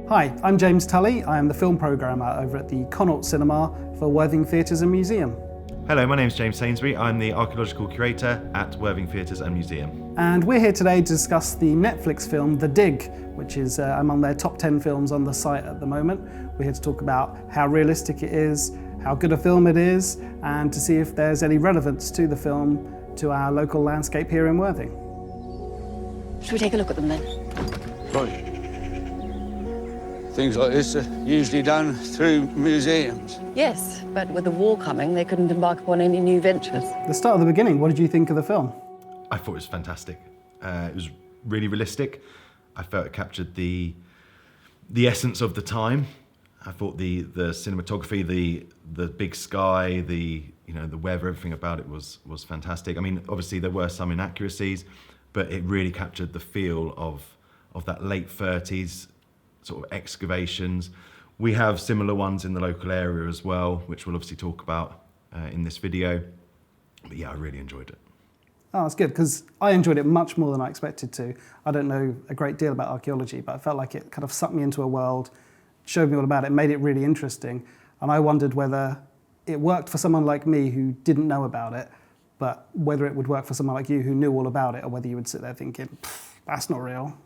Hi, I'm James Tully. I am the film programmer over at the Connaught Cinema for Worthing Theatres and Museum. Hello, my name's James Sainsbury. I'm the archaeological curator at Worthing Theatres and Museum. And we're here today to discuss the Netflix film The Dig, which is among their top 10 films on the site at the moment. We're here to talk about how realistic it is, how good a film it is, and to see if there's any relevance to the film to our local landscape here in Worthing. Should we take a look at them then? Right. Things like this are usually done through museums. Yes, but with the war coming, they couldn't embark upon any new ventures. The start of the beginning, what did you think of the film? I thought it was fantastic. It was really realistic. I felt it captured the essence of the time. I thought the cinematography, the big sky, the weather, everything about it was fantastic. I mean, obviously there were some inaccuracies, but it really captured the feel of that late 30s sort of excavations. We have similar ones in the local area as well, which we'll obviously talk about in this video. But yeah, I really enjoyed it. Oh, that's good, because I enjoyed it much more than I expected to. I don't know a great deal about archaeology, but I felt like it kind of sucked me into a world, showed me all about it, made it really interesting. And I wondered whether it worked for someone like me who didn't know about it, but whether it would work for someone like you who knew all about it, or whether you would sit there thinking, that's not real.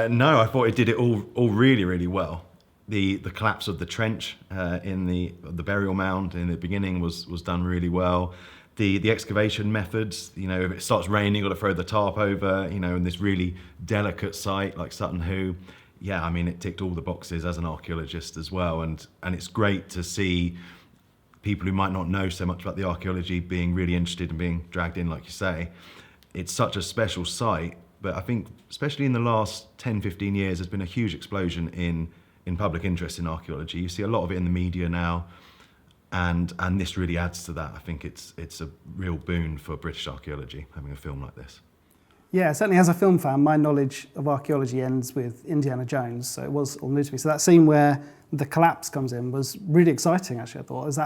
No, I thought it did it all really, really well. The collapse of the trench in the burial mound in the beginning was done really well. The excavation methods, if it starts raining, you've got to throw the tarp over, in this really delicate site like Sutton Hoo. Yeah, I mean, it ticked all the boxes as an archaeologist as well. And it's great to see people who might not know so much about the archaeology being really interested and being dragged in, like you say. It's such a special site, but I think especially in the last 10, 15 years, there's been a huge explosion in public interest in archaeology. You see a lot of it in the media now, and this really adds to that. I think it's a real boon for British archaeology, having a film like this. Yeah, certainly as a film fan, my knowledge of archaeology ends with Indiana Jones, so it was all new to me. So that scene where the collapse comes in was really exciting, actually, I thought. Has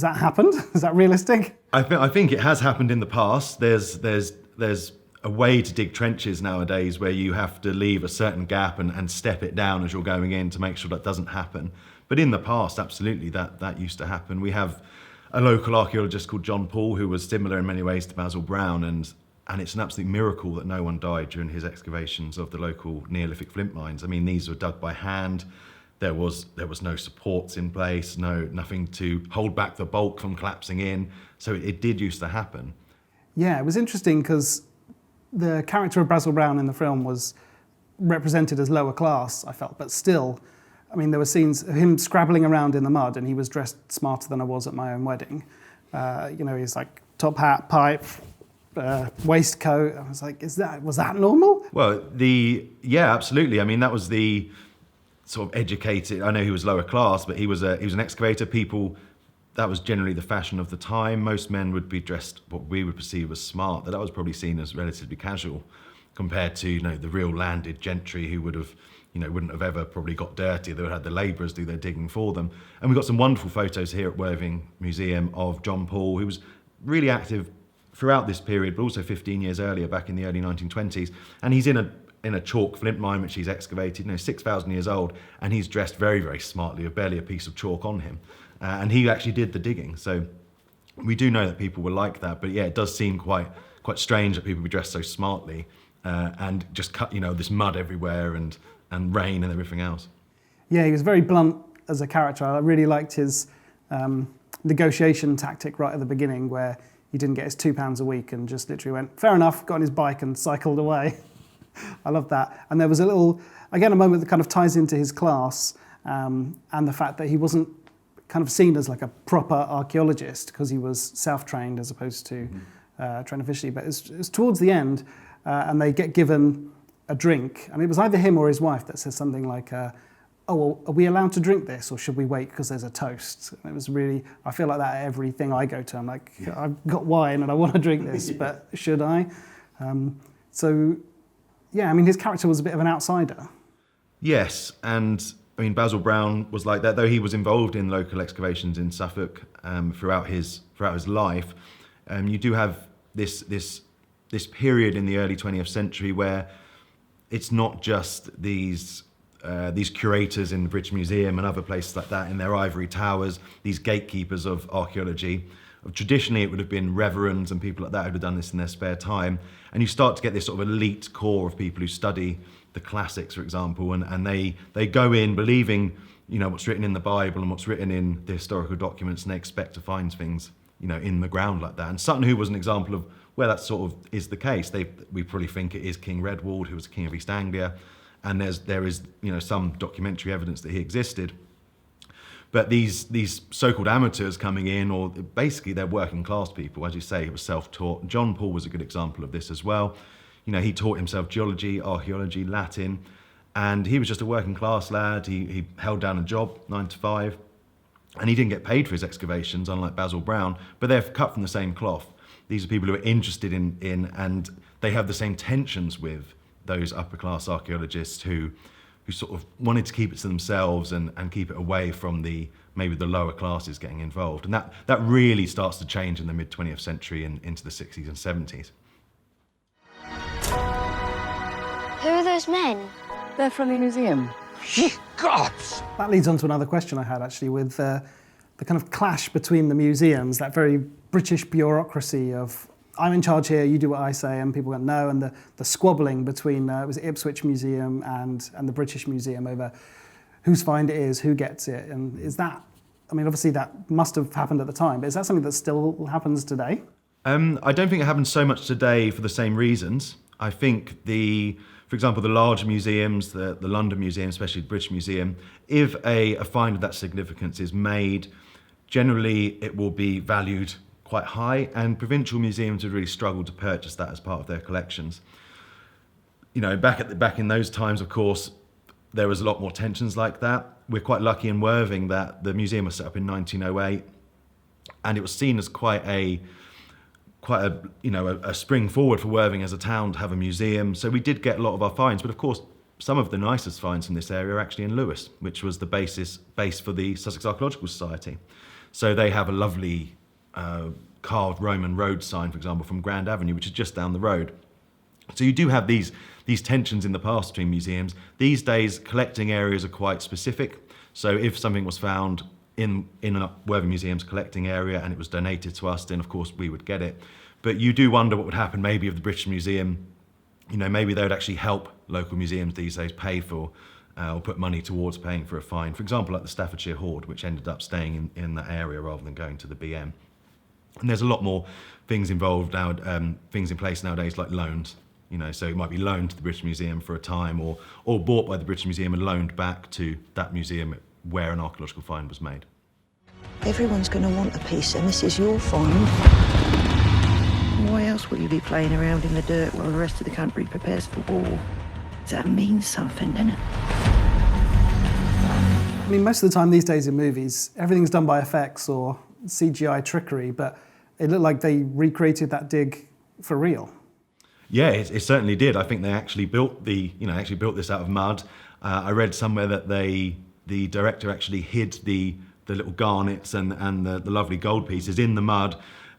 that happened? Is that realistic? I think it has happened in the past. There's a way to dig trenches nowadays where you have to leave a certain gap and step it down as you're going in to make sure that doesn't happen. But in the past, absolutely, that used to happen. We have a local archaeologist called John Paul who was similar in many ways to Basil Brown, and it's an absolute miracle that no one died during his excavations of the local Neolithic flint mines. I mean, these were dug by hand. There was no supports in place, nothing to hold back the bulk from collapsing in. So it did used to happen. Yeah, it was interesting because the character of Basil Brown in the film was represented as lower class, I felt, but still, I mean, there were scenes of him scrabbling around in the mud, and he was dressed smarter than I was at my own wedding. He's like top hat, pipe, waistcoat. I was like, was that normal? Well, yeah, absolutely. I mean, that was the sort of educated. I know he was lower class, but he was an excavator. That was generally the fashion of the time. Most men would be dressed what we would perceive as smart. That was probably seen as relatively casual compared to the real landed gentry who wouldn't have ever probably got dirty. They would have had the labourers do their digging for them. And we've got some wonderful photos here at Worthing Museum of John Paul, who was really active throughout this period, but also 15 years earlier, back in the early 1920s. And he's in a chalk flint mine which he's excavated, 6,000 years old, and he's dressed very, very smartly with barely a piece of chalk on him. And he actually did the digging. So we do know that people were like that, but yeah, it does seem quite strange that people would be dressed so smartly and just cut, this mud everywhere and rain and everything else. Yeah, he was very blunt as a character. I really liked his negotiation tactic right at the beginning, where he didn't get his £2 a week and just literally went, fair enough, got on his bike and cycled away. I love that. And there was a moment that kind of ties into his class and the fact that he wasn't kind of seen as like a proper archaeologist because he was self-trained as opposed to trained officially. But it's towards the end and they get given a drink. And it was either him or his wife that says something like, oh, well, are we allowed to drink this or should we wait because there's a toast? And it was really, I feel like that at everything I go to. I'm like, I've got wine and I want to drink this, but should I? Yeah, I mean, his character was a bit of an outsider. Yes, and I mean, Basil Brown was like that, though he was involved in local excavations in Suffolk throughout his life. You do have this period in the early 20th century where it's not just these these curators in the British Museum and other places like that in their ivory towers, these gatekeepers of archaeology. Traditionally, it would have been reverends and people like that who would have done this in their spare time. And you start to get this sort of elite core of people who study the classics, for example, and they go in believing, you know, what's written in the Bible and what's written in the historical documents, and they expect to find things, you know, in the ground like that. And Sutton Hoo was an example of where that sort of is the case. We probably think it is King Redwald, who was king of East Anglia, and there is, you know, some documentary evidence that he existed. But these so-called amateurs coming in, or basically they're working class people, as you say, he was self-taught. John Paul was a good example of this as well. You know, he taught himself geology, archaeology, Latin, and he was just a working class lad. He held down a job, 9 to 5, and he didn't get paid for his excavations, unlike Basil Brown, but they're cut from the same cloth. These are people who are interested in and they have the same tensions with those upper class archaeologists who sort of wanted to keep it to themselves and keep it away from maybe the lower classes getting involved. And that really starts to change in the mid-20th century and into the 60s and 70s. Who are those men? They're from the museum. Ye gods! That leads on to another question I had, actually, with the kind of clash between the museums, that very British bureaucracy of, I'm in charge here, you do what I say, and people go, no, and the squabbling between, was it Ipswich Museum and the British Museum over whose find it is, who gets it, and is that, I mean, obviously that must have happened at the time, but is that something that still happens today? I don't think it happens so much today for the same reasons. I think for example, the large museums, the London Museum, especially the British Museum, if a find of that significance is made, generally it will be valued quite high, and provincial museums would really struggle to purchase that as part of their collections. You know, back in those times, of course, there was a lot more tensions like that. We're quite lucky in Worthing that the museum was set up in 1908, and it was seen as quite a spring forward for Worthing as a town to have a museum. So we did get a lot of our finds, but of course, some of the nicest finds from this area are actually in Lewes, which was the base for the Sussex Archaeological Society. So they have a lovely carved Roman road sign, for example, from Grand Avenue, which is just down the road. So you do have these tensions in the past between museums. These days, collecting areas are quite specific. So if something was found in a Worthing Museum's collecting area and it was donated to us, then of course we would get it. But you do wonder what would happen maybe if the British Museum, you know, maybe they would actually help local museums these days pay for or put money towards paying for a fine. For example, like the Staffordshire Hoard, which ended up staying in that area rather than going to the BM. And there's a lot more things involved now, things in place nowadays like loans. You know, so it might be loaned to the British Museum for a time, or bought by the British Museum and loaned back to that museum where an archaeological find was made. Everyone's going to want a piece, and this is your find. Why else will you be playing around in the dirt while the rest of the country prepares for war? That means something, doesn't it? I mean, most of the time these days in movies, everything's done by effects or CGI trickery, but it looked like they recreated that dig for real. Yeah, it certainly did. I think they actually built this out of mud. I read somewhere that the director actually hid the little garnets and the lovely gold pieces in the mud.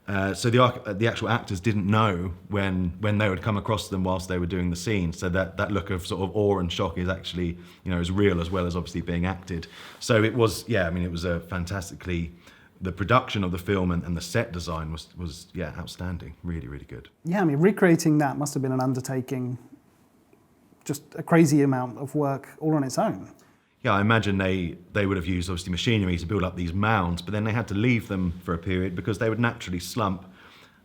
So the actual actors didn't know when they would come across them whilst they were doing the scene. So that look of sort of awe and shock is actually, you know, as real as well as obviously being acted. So it was, yeah, I mean, it was a fantastically, the production of the film and the set design was outstanding, really, really good. Yeah, I mean, recreating that must have been an undertaking, just a crazy amount of work all on its own. Yeah, I imagine they would have used obviously machinery to build up these mounds, but then they had to leave them for a period because they would naturally slump,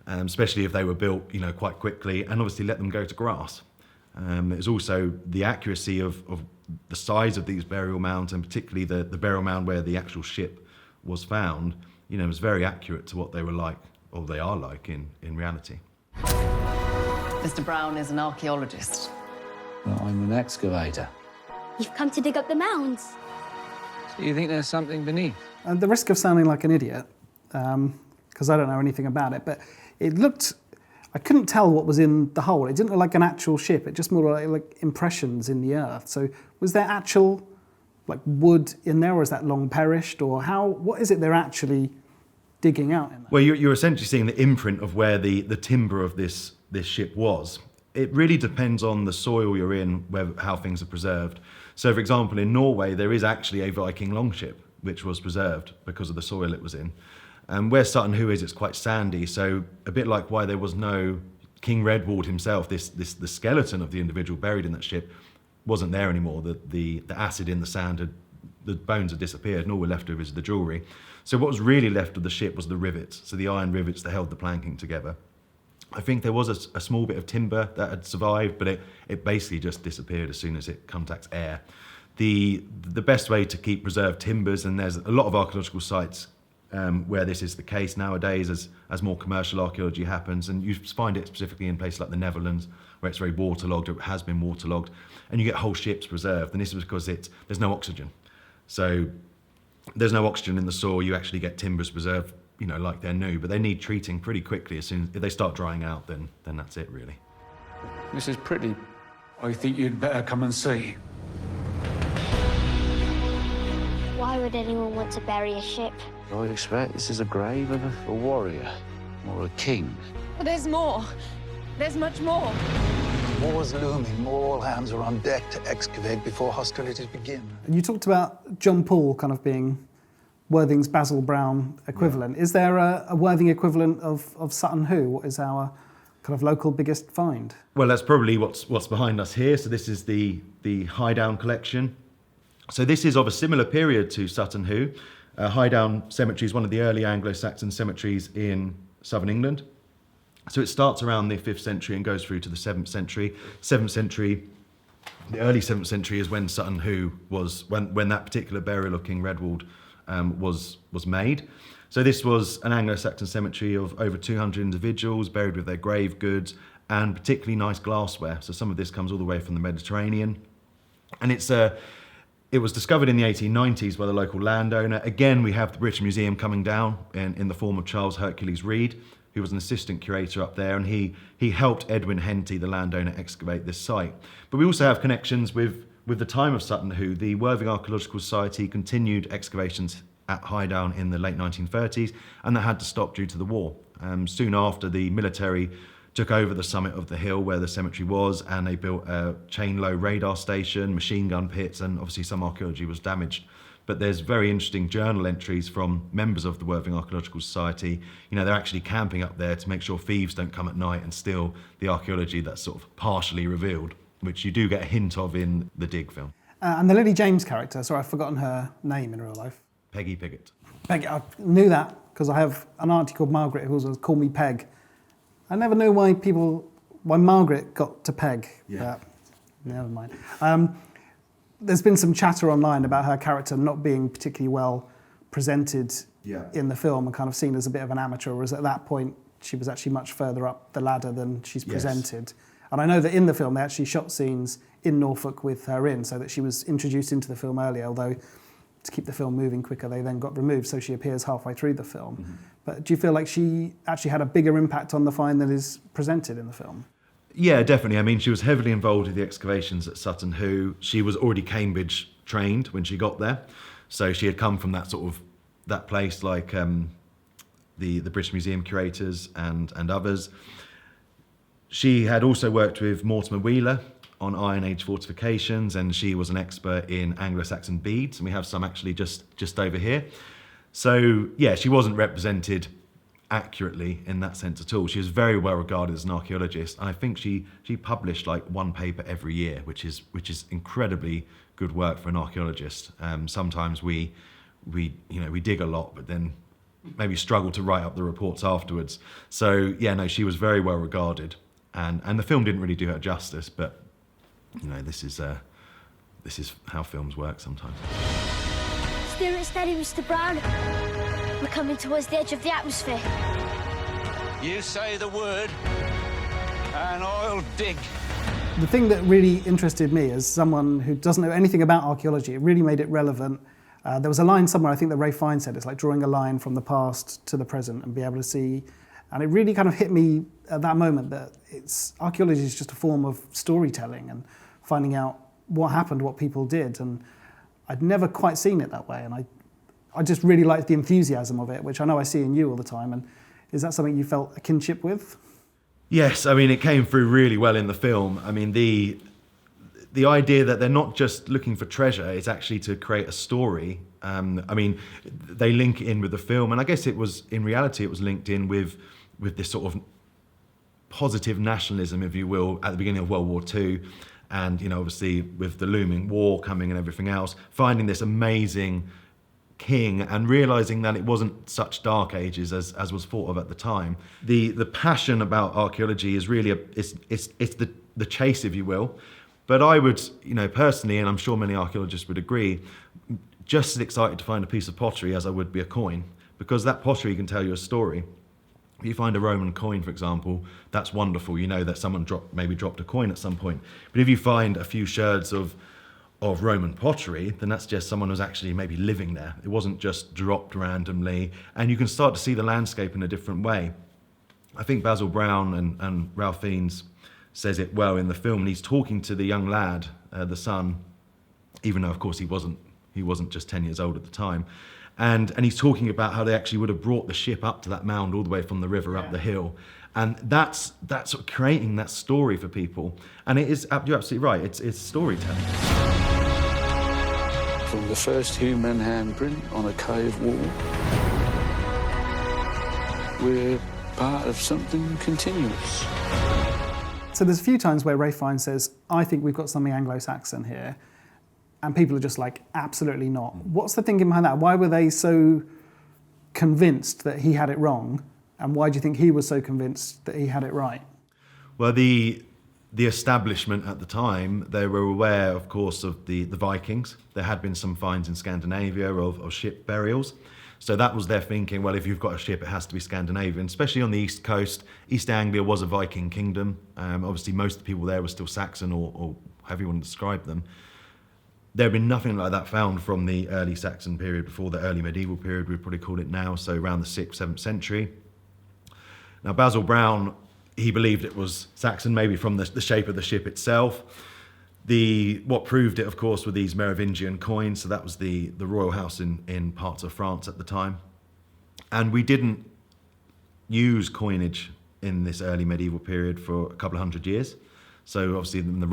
especially if they were built, you know, quite quickly, and obviously let them go to grass. There's also the accuracy of the size of these burial mounds, and particularly the burial mound where the actual ship was found, you know, was very accurate to what they were like, or they are like in reality. Mr. Brown is an archaeologist. Well, I'm an excavator. You've come to dig up the mounds. So you think there's something beneath? And the risk of sounding like an idiot, because I don't know anything about it, but it looked, I couldn't tell what was in the hole. It didn't look like an actual ship, it just more like impressions in the earth. So was there actual like wood in there, or is that long perished, or what is it they're actually digging out in there? Well, you're essentially seeing the imprint of where the timber of this ship was. It really depends on the soil you're in, how things are preserved. So, for example, in Norway, there is actually a Viking longship, which was preserved because of the soil it was in. And where Sutton Hoo is, it's quite sandy. So a bit like why there was no King Redwald himself, the skeleton of the individual buried in that ship wasn't there anymore. The acid in the sand the bones had disappeared, and all we're left with is the jewellery. So what was really left of the ship was the rivets, so the iron rivets that held the planking together. I think there was a small bit of timber that had survived, but it basically just disappeared as soon as it contacts air. The best way to keep preserved timbers, and there's a lot of archaeological sites where this is the case nowadays as more commercial archaeology happens, and you find it specifically in places like the Netherlands where it's very waterlogged, or it has been waterlogged, and you get whole ships preserved, and this is because there's no oxygen. So there's no oxygen in the soil, you actually get timbers preserved, like they're new, but they need treating pretty quickly. As soon as they start drying out, then that's it really. This is pretty. I think you'd better come and see. Why would anyone want to bury a ship? I would expect this is a grave of a warrior or a king. But there's more. There's much more. War's looming. All hands are on deck to excavate before hostilities begin. And you talked about John Paul kind of being Worthing's Basil Brown equivalent. Is there a Worthing equivalent of Sutton Hoo? What is our kind of local biggest find? Well, that's probably what's behind us here. So this is the Highdown collection. So this is of a similar period to Sutton Hoo. Highdown Cemetery is one of the early Anglo-Saxon cemeteries in southern England. So it starts around the 5th century and goes through to the 7th century. 7th century, the early 7th century is when Sutton Hoo was, when that particular burial of King Redwald was made. So this was an Anglo-Saxon cemetery of over 200 individuals buried with their grave goods and particularly nice glassware. So some of this comes all the way from the Mediterranean. And it was discovered in the 1890s by the local landowner. Again, we have the British Museum coming down in the form of Charles Hercules Reed, who was an assistant curator up there, and he helped Edwin Henty, the landowner, excavate this site. But we also have connections with the time of Sutton Hoo. The Worthing Archaeological Society continued excavations at Highdown in the late 1930s, and that had to stop due to the war. Soon after, the military took over the summit of the hill where the cemetery was, and they built a chain-low radar station, machine gun pits, and obviously some archaeology was damaged. But there's very interesting journal entries from members of the Worthing Archaeological Society. They're actually camping up there to make sure thieves don't come at night and steal the archaeology that's sort of partially revealed, which you do get a hint of in the Dig film. And the Lily James character, sorry, I've forgotten her name in real life. Peggy Piggott. Peggy, I knew that because I have an auntie called Margaret who always called me Peg. I never knew why Margaret got to Peg. Yeah. But never mind. There's been some chatter online about her character not being particularly well presented in the film and kind of seen as a bit of an amateur, whereas at that point she was actually much further up the ladder than she's presented. And I know that in the film they actually shot scenes in Norfolk with her in, so that she was introduced into the film earlier, although to keep the film moving quicker they then got removed, so she appears halfway through the film. Mm-hmm. But do you feel like she actually had a bigger impact on the find than is presented in the film? Yeah, definitely. I mean, she was heavily involved with the excavations at Sutton Hoo. She was already Cambridge trained when she got there. So she had come from that place like the British Museum curators and others. She had also worked with Mortimer Wheeler on Iron Age fortifications, and she was an expert in Anglo-Saxon beads, and we have some actually just over here. So yeah, she wasn't represented accurately in that sense at all. She was very well regarded as an archaeologist, and I think she published like one paper every year, which is incredibly good work for an archaeologist. Sometimes we dig a lot, but then maybe struggle to write up the reports afterwards. So yeah, no, she was very well regarded, and the film didn't really do her justice, but this is how films work sometimes. Steer it steady, Mr. Brown. We're coming towards the edge of the atmosphere. You say the word, and I'll dig. The thing that really interested me as someone who doesn't know anything about archaeology, it really made it relevant. There was a line somewhere, I think that Ray Fine said, it's like drawing a line from the past to the present and be able to see. And it really kind of hit me at that moment that archaeology is just a form of storytelling and finding out what happened, what people did. And I'd never quite seen it that way. And I just really liked the enthusiasm of it, which I know I see in you all the time. And is that something you felt a kinship with? Yes, I mean, it came through really well in the film. I mean, the idea that they're not just looking for treasure, it's actually to create a story. I mean, they link it in with the film, and I guess in reality, it was linked in with this sort of positive nationalism, if you will, at the beginning of World War II. And, obviously with the looming war coming and everything else, finding this amazing king and realizing that it wasn't such dark ages as was thought of at the time. The passion about archaeology is really it's the chase, if you will. But I would, personally, and I'm sure many archaeologists would agree, just as excited to find a piece of pottery as I would be a coin, because that pottery can tell you a story. If you find a Roman coin, for example, that's wonderful. You know that someone maybe dropped a coin at some point. But if you find a few sherds of Roman pottery, then that's just someone who's actually maybe living there. It wasn't just dropped randomly. And you can start to see the landscape in a different way. I think Basil Brown and Ralph Fiennes says it well in the film. And he's talking to the young lad, the son, even though, of course, he wasn't just 10 years old at the time. And he's talking about how they actually would have brought the ship up to that mound all the way from the river up the hill. And that's sort of creating that story for people. And it is, you're absolutely right, it's storytelling. From the first human handprint on a cave wall, we're part of something continuous. So there's a few times where Ray Fiennes says, I think we've got something Anglo-Saxon here. And people are just like, absolutely not. What's the thinking behind that? Why were they so convinced that he had it wrong? And why do you think he was so convinced that he had it right? Well, the establishment at the time, they were aware, of course, of the Vikings. There had been some finds in Scandinavia of ship burials. So that was their thinking, well, if you've got a ship, it has to be Scandinavian, especially on the East Coast. East Anglia was a Viking kingdom. Obviously, most of the people there were still Saxon or however you want to describe them. There had been nothing like that found from the early Saxon period before the early medieval period, we'd probably call it now, so around the 6th, 7th century. Now, Basil Brown, he believed it was Saxon, maybe from the shape of the ship itself. What proved it, of course, were these Merovingian coins, so that was the royal house in parts of France at the time. And we didn't use coinage in this early medieval period for a couple of hundred years. So obviously when the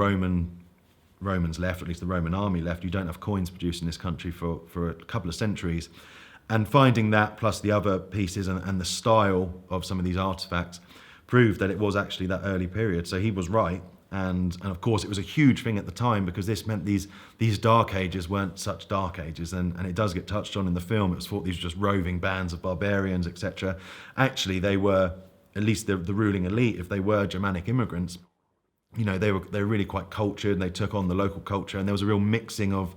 Romans left, or at least the Roman army left, you don't have coins produced in this country for a couple of centuries. And finding that, plus the other pieces and the style of some of these artifacts, proved that it was actually that early period. So he was right. And of course, it was a huge thing at the time because this meant these dark ages weren't such dark ages. And it does get touched on in the film. It was thought these were just roving bands of barbarians, etc. Actually, they were, at least the ruling elite, if they were Germanic immigrants, they were really quite cultured, and they took on the local culture, and there was a real mixing of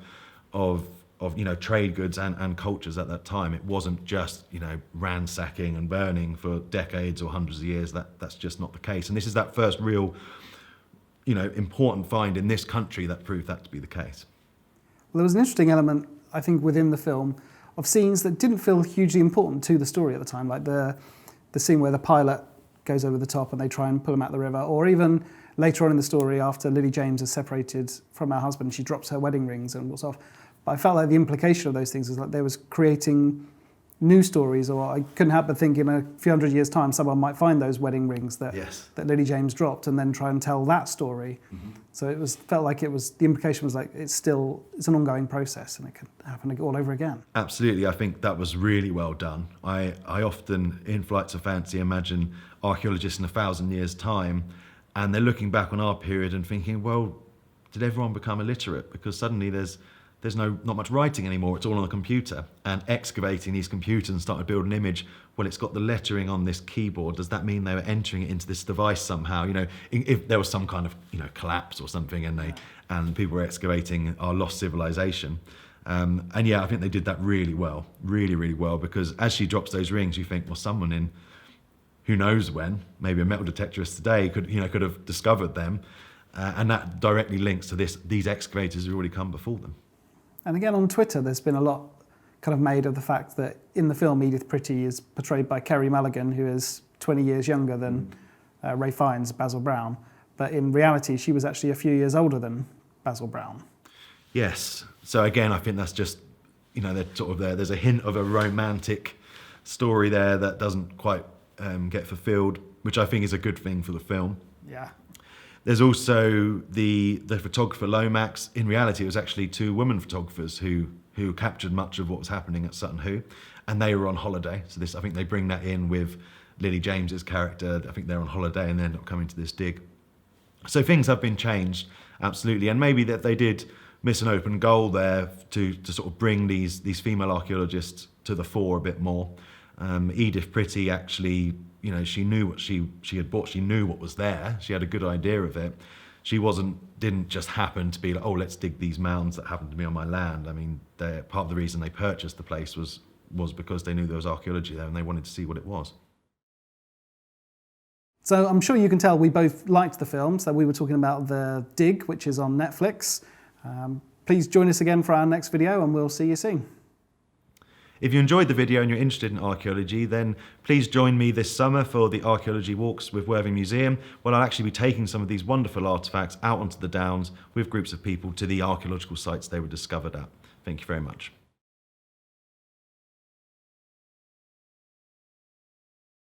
trade goods and cultures at that time. It wasn't just ransacking and burning for decades or hundreds of years. That's just not the case. And this is that first real important find in this country that proved that to be the case. Well, there was an interesting element, I think, within the film of scenes that didn't feel hugely important to the story at the time, like the scene where the pilot goes over the top and they try and pull him out the river, or even later on in the story after Lily James is separated from her husband, she drops her wedding rings and walks off. But I felt like the implication of those things was like they was creating new stories, or I couldn't help but think in a few hundred years' time someone might find those wedding rings that Lily James dropped and then try and tell that story. Mm-hmm. So felt like the implication was like it's an ongoing process and it could happen all over again. Absolutely, I think that was really well done. I often, in Flights of Fancy, imagine archaeologists in 1,000 years' time, and they're looking back on our period and thinking, well, did everyone become illiterate? Because suddenly there's not much writing anymore, it's all on a computer. And excavating these computers and starting to build an image, well, it's got the lettering on this keyboard. Does that mean they were entering it into this device somehow? If there was some kind of collapse or something and people were excavating our lost civilization. And yeah, I think they did that really well, really, really well, because as she drops those rings, you think, well, someone in who knows when, maybe a metal detectorist today could have discovered them. And that directly links to these excavators who already come before them. And again, on Twitter, there's been a lot kind of made of the fact that in the film, Edith Pretty is portrayed by Kerry Mulligan, who is 20 years younger than Ray Fiennes, Basil Brown. But in reality, she was actually a few years older than Basil Brown. Yes. So again, I think that's just, they're sort of there's a hint of a romantic story there that doesn't quite get fulfilled, which I think is a good thing for the film. Yeah. There's also the photographer Lomax. In reality, it was actually 2 women photographers who captured much of what was happening at Sutton Hoo, and they were on holiday. So I think they bring that in with Lily James's character. I think they're on holiday and they end up coming to this dig. So things have been changed, absolutely, and maybe that they did miss an open goal there to sort of bring these female archaeologists to the fore a bit more. Edith Pretty actually, she knew what she had bought. She knew what was there. She had a good idea of it. She didn't just happen to be like, oh, let's dig these mounds that happen to be on my land. I mean, part of the reason they purchased the place was because they knew there was archaeology there and they wanted to see what it was. So I'm sure you can tell we both liked the film. So we were talking about The Dig, which is on Netflix. Please join us again for our next video and we'll see you soon. If you enjoyed the video and you're interested in archaeology, then please join me this summer for the Archaeology Walks with Worthing Museum, where I'll actually be taking some of these wonderful artefacts out onto the Downs with groups of people to the archaeological sites they were discovered at. Thank you very much.